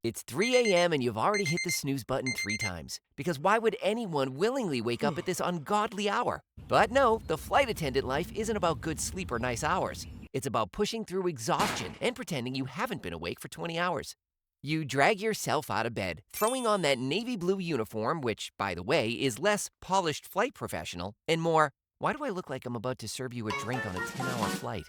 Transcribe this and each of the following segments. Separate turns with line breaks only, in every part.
It's 3 a.m. and you've already hit the snooze button 3 times. Because why would anyone willingly wake up at this ungodly hour? But no, the flight attendant life isn't about good sleep or nice hours. It's about pushing through exhaustion and pretending you haven't been awake for 20 hours. You drag yourself out of bed, throwing on that navy blue uniform, which, by the way, is less polished flight professional and more, why do I look like I'm about to serve you a drink on a 10-hour flight?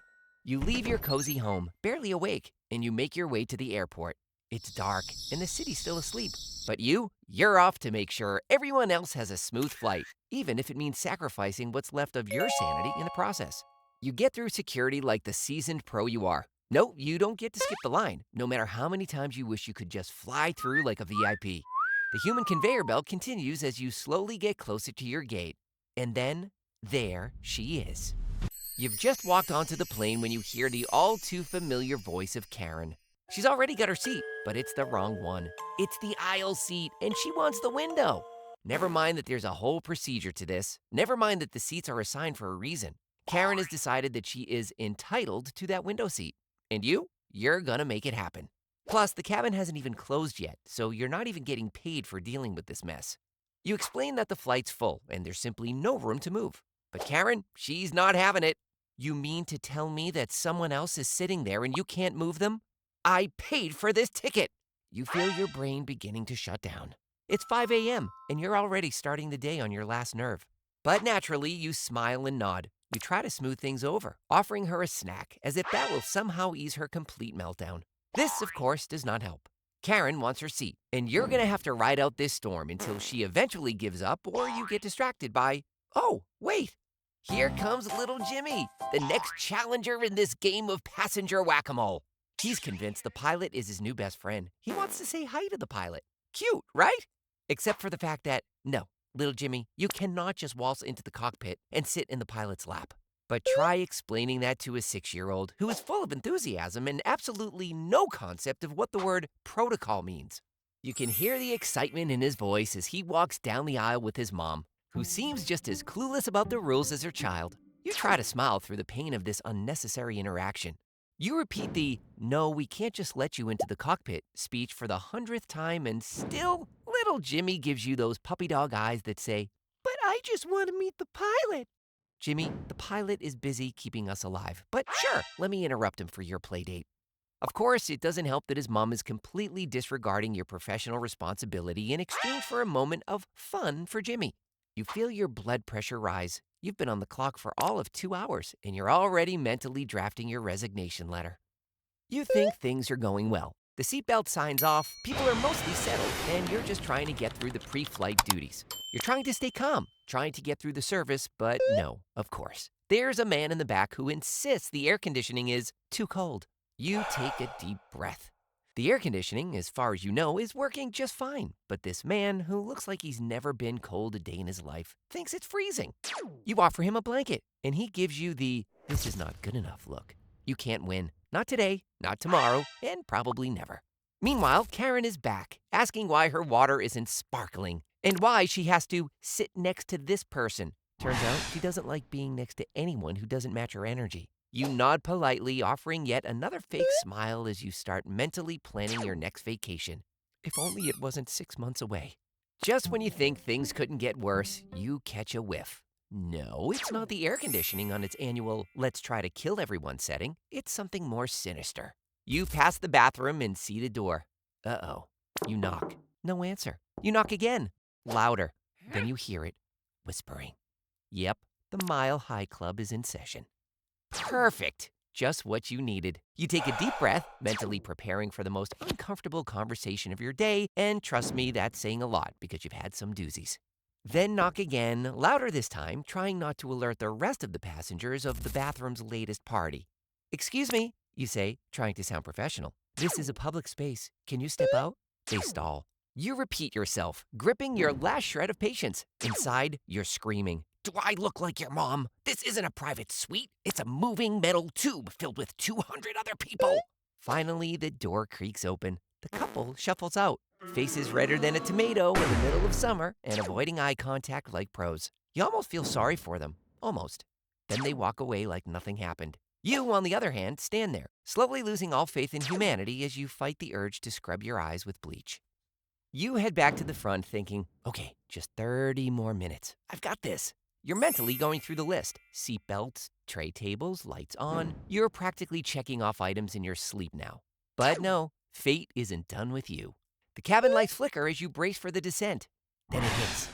You leave your cozy home, barely awake, and you make your way to the airport. It's dark, and the city's still asleep. But you're off to make sure everyone else has a smooth flight, even if it means sacrificing what's left of your sanity in the process. You get through security like the seasoned pro you are. No, you don't get to skip the line, no matter how many times you wish you could just fly through like a VIP. The human conveyor belt continues as you slowly get closer to your gate. And then, there she is. You've just walked onto the plane when you hear the all-too-familiar voice of Karen. She's already got her seat, but it's the wrong one. It's the aisle seat, and she wants the window. Never mind that there's a whole procedure to this. Never mind that the seats are assigned for a reason. Karen has decided that she is entitled to that window seat. And you're gonna make it happen. Plus, the cabin hasn't even closed yet, so you're not even getting paid for dealing with this mess. You explain that the flight's full, and there's simply no room to move. But Karen, she's not having it. You mean to tell me that someone else is sitting there and you can't move them? I paid for this ticket. You feel your brain beginning to shut down. It's 5 a.m., and you're already starting the day on your last nerve. But naturally, you smile and nod. You try to smooth things over, offering her a snack, as if that will somehow ease her complete meltdown. This, of course, does not help. Karen wants her seat, and you're going to have to ride out this storm until she eventually gives up or you get distracted by, oh, wait, here comes little Jimmy, the next challenger in this game of passenger whack-a-mole. He's convinced the pilot is his new best friend. He wants to say hi to the pilot. Cute, right? Except for the fact that, no, little Jimmy, you cannot just waltz into the cockpit and sit in the pilot's lap. But try explaining that to a 6-year-old who is full of enthusiasm and absolutely no concept of what the word protocol means. You can hear the excitement in his voice as he walks down the aisle with his mom, who seems just as clueless about the rules as her child. You try to smile through the pain of this unnecessary interaction. You repeat the, no, we can't just let you into the cockpit speech for the 100th time, and still, little Jimmy gives you those puppy dog eyes that say, but I just want to meet the pilot. Jimmy, the pilot is busy keeping us alive, but sure, let me interrupt him for your play date. Of course, it doesn't help that his mom is completely disregarding your professional responsibility in exchange for a moment of fun for Jimmy. You feel your blood pressure rise. You've been on the clock for all of 2 hours, and you're already mentally drafting your resignation letter. You think things are going well. The seatbelt signs off, people are mostly settled, and you're just trying to get through the pre-flight duties. You're trying to stay calm, trying to get through the service, but no, of course. There's a man in the back who insists the air conditioning is too cold. You take a deep breath. The air conditioning, as far as you know, is working just fine. But this man, who looks like he's never been cold a day in his life, thinks it's freezing. You offer him a blanket, and he gives you the, this is not good enough look. You can't win. Not today, not tomorrow, and probably never. Meanwhile, Karen is back, asking why her water isn't sparkling, and why she has to sit next to this person. Turns out she doesn't like being next to anyone who doesn't match her energy. You nod politely, offering yet another fake smile as you start mentally planning your next vacation. If only it wasn't 6 months away. Just when you think things couldn't get worse, you catch a whiff. No, it's not the air conditioning on its annual let's try to kill everyone setting. It's something more sinister. You pass the bathroom and see the door. Uh-oh. You knock. No answer. You knock again. Louder. Then you hear it. Whispering. Yep, the Mile High Club is in session. Perfect. Just what you needed. You take a deep breath, mentally preparing for the most uncomfortable conversation of your day, and trust me, that's saying a lot because you've had some doozies. Then knock again, louder this time, trying not to alert the rest of the passengers of the bathroom's latest party. Excuse me, you say, trying to sound professional. This is a public space. Can you step out? They stall. You repeat yourself, gripping your last shred of patience. Inside, you're screaming. Do I look like your mom? This isn't a private suite. It's a moving metal tube filled with 200 other people. Finally, the door creaks open. The couple shuffles out, faces redder than a tomato in the middle of summer and avoiding eye contact like pros. You almost feel sorry for them. Almost. Then they walk away like nothing happened. You, on the other hand, stand there, slowly losing all faith in humanity as you fight the urge to scrub your eyes with bleach. You head back to the front thinking, okay, just 30 more minutes. I've got this. You're mentally going through the list. Seat belts, tray tables, lights on. You're practically checking off items in your sleep now. But no, fate isn't done with you. The cabin lights flicker as you brace for the descent. Then it hits.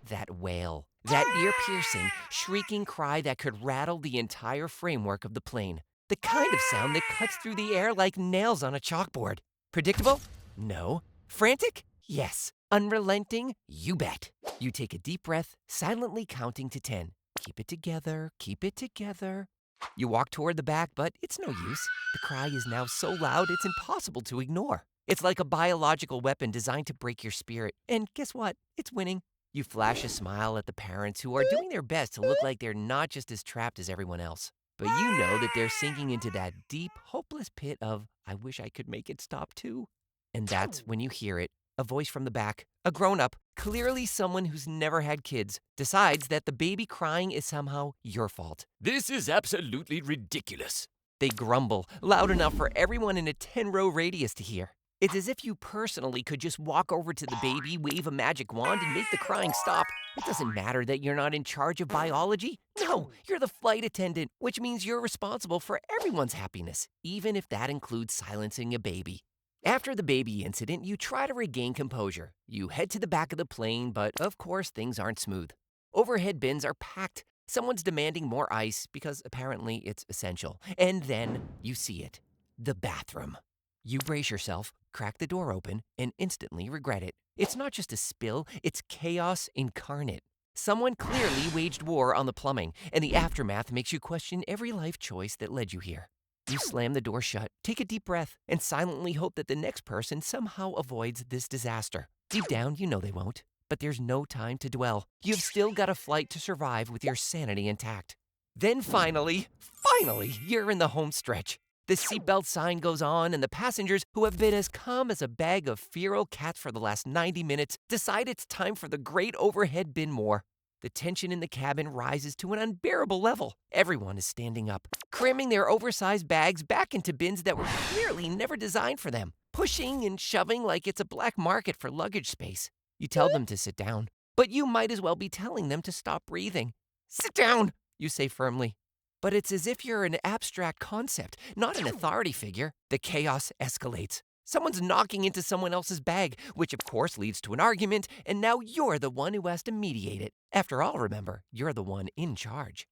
That wail. That ear-piercing, shrieking cry that could rattle the entire framework of the plane. The kind of sound that cuts through the air like nails on a chalkboard. Predictable? No. Frantic? Yes. Unrelenting? You bet. You take a deep breath, silently counting to 10. Keep it together, keep it together. You walk toward the back, but it's no use. The cry is now so loud it's impossible to ignore. It's like a biological weapon designed to break your spirit. And guess what? It's winning. You flash a smile at the parents who are doing their best to look like they're not just as trapped as everyone else. But you know that they're sinking into that deep, hopeless pit of, I wish I could make it stop too. And that's when you hear it. A voice from the back, a grown-up, clearly someone who's never had kids, decides that the baby crying is somehow your fault.
This is absolutely ridiculous.
They grumble, loud enough for everyone in a 10-row radius to hear. It's as if you personally could just walk over to the baby, wave a magic wand, and make the crying stop. It doesn't matter that you're not in charge of biology. No, you're the flight attendant, which means you're responsible for everyone's happiness, even if that includes silencing a baby. After the baby incident, you try to regain composure. You head to the back of the plane, but of course things aren't smooth. Overhead bins are packed. Someone's demanding more ice because apparently it's essential. And then you see it. The bathroom. You brace yourself, crack the door open, and instantly regret it. It's not just a spill, it's chaos incarnate. Someone clearly waged war on the plumbing, and the aftermath makes you question every life choice that led you here. You slam the door shut, take a deep breath, and silently hope that the next person somehow avoids this disaster. Deep down, you know they won't, but there's no time to dwell. You've still got a flight to survive with your sanity intact. Then finally, you're in the home stretch. The seatbelt sign goes on, and the passengers, who have been as calm as a bag of feral cats for the last 90 minutes, decide it's time for the great overhead bin more. The tension in the cabin rises to an unbearable level. Everyone is standing up, cramming their oversized bags back into bins that were clearly never designed for them, pushing and shoving like it's a black market for luggage space. You tell them to sit down, but you might as well be telling them to stop breathing. Sit down, you say firmly. But it's as if you're an abstract concept, not an authority figure. The chaos escalates. Someone's knocking into someone else's bag, which of course leads to an argument, and now you're the one who has to mediate it. After all, remember, you're the one in charge.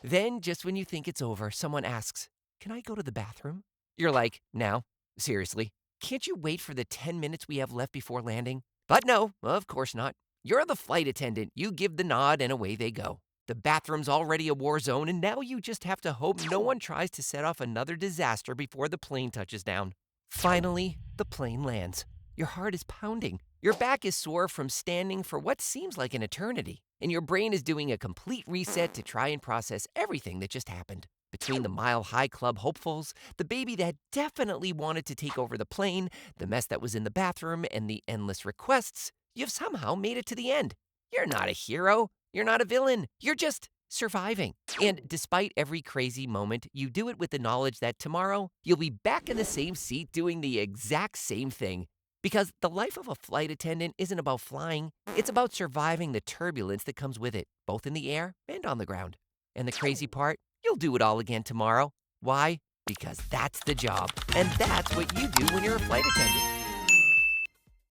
Then, just when you think it's over, someone asks, "Can I go to the bathroom?" You're like, "Now? Seriously? Can't you wait for the 10 minutes we have left before landing?" But no, of course not. You're the flight attendant. You give the nod and away they go. The bathroom's already a war zone, and now you just have to hope no one tries to set off another disaster before the plane touches down. Finally, the plane lands. Your heart is pounding. Your back is sore from standing for what seems like an eternity, and your brain is doing a complete reset to try and process everything that just happened. Between the Mile High Club hopefuls, the baby that definitely wanted to take over the plane, the mess that was in the bathroom, and the endless requests, you've somehow made it to the end. You're not a hero. You're not a villain. You're just surviving. And despite every crazy moment, you do it with the knowledge that tomorrow you'll be back in the same seat doing the exact same thing. Because the life of a flight attendant isn't about flying. It's about surviving the turbulence that comes with it, both in the air and on the ground. And the crazy part, you'll do it all again tomorrow. Why? Because that's the job. And that's what you do when you're a flight attendant.